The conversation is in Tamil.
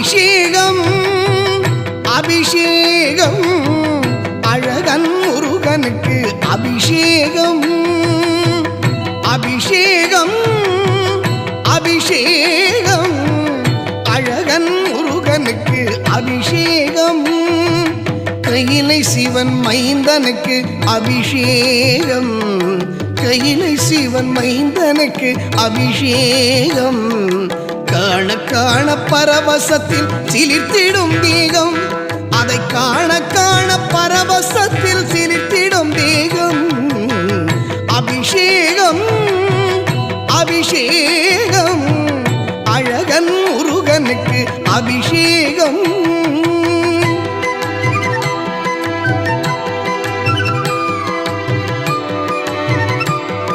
அபிஷேகம் அபிஷேகம் அழகன் முருகனுக்கு அபிஷேகம் அபிஷேகம் அபிஷேகம் அழகன் முருகனுக்கு அபிஷேகம் கையிலை சிவன் மைந்தனுக்கு அபிஷேகம் கையிலை சிவன் மைந்தனுக்கு அபிஷேகம் காண காண பரவசத்தில் சிலிர்த்திடும் தேகம் அதை காண காண பரவசத்தில் சிலிர்த்திடும் தேகம் அபிஷேகம் அபிஷேகம்